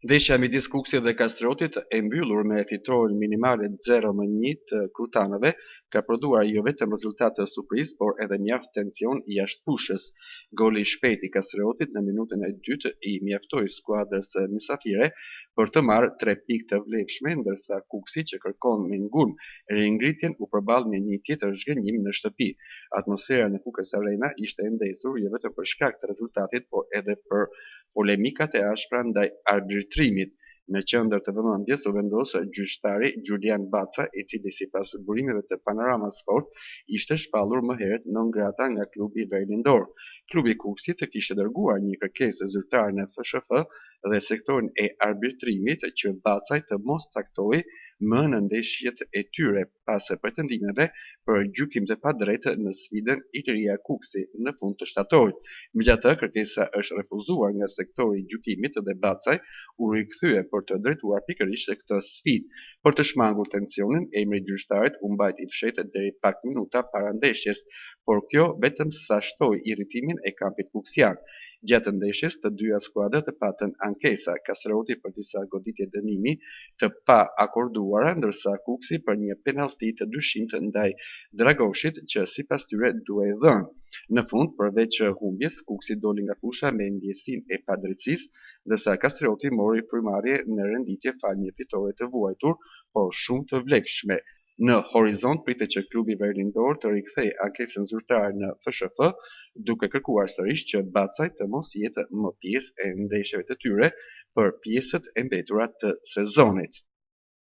Ndeshja midis Kukësit dhe Kastriotit e mbyllur me fitoren minimale 0-1 të krutanëve ka prodhuar jo vetëm rezultate surprizë, por edhe mjaft tension jashtë fushës. Goli i shpejt i Kastriotit në minutën e dytë i mjaftoi skuadrës mysafire për të marrë 3 pikë të vlefshme, ndërsa Kuksi që kërkon me ngurë ringritjen u përball me një tjetër zhgënjim në shtëpi. Atmosfera në Kukës Arena ishte e ndesur jo vetëm për shkak të rezultatit, por edhe për polemikat e ashpra ndaj arbitrimit. Në qendër të vëmendjes u vendos gjyqtari Julian Baca, i cili sipas burimeve të Panorama Sport ishte shpallur më herët non grata nga klubi Verlindor. Klubi i Kukësit kishte dërguar një kërkesë zyrtare në FSHF dhe sektorin e arbitrimit që Bacaj të mos caktoi më në ndeshjet e tyre pas pretendimeve për gjykim të padrejtë në sfidën Ilria Kuksi në fund të shtatorit. Megjithatë, kërkesa është refuzuar nga sektori i gjykimit dhe Bacaj u rikthye për të drejtuar pikërisht këtë sfidë. Për të shmangur tensionin, emri i gjyqtarit u mbajti i fshehtë deri pak minuta para ndeshjes, por kjo vetëm sa shtoi irritimin e kampit kuksian. Gjatë ndeshjes, të dyja skuadrat patën ankesa, Kastrioti për disa goditje dënimi të pa akorduara, ndërsa Kuksi për një penallti të dyshimt ndaj Dragoshit që sipas tyre duhej dhënë. Në fund, përveç humbjes, Kuksi doli nga fusha me ndjesinë e padrejtësisë, ndërsa Kastrioti mori frymarrje në renditje fal një fitore të vuajtur, por shumë të vlefshme. Në horizont pritet që klubi Verlindor të rikthejë ankesën zyrtare në FSHF, duke kërkuar sërish që Bacaj të mos jetë më pjesë e ndeshjeve të tyre për pjesët e mbetura të sezonit.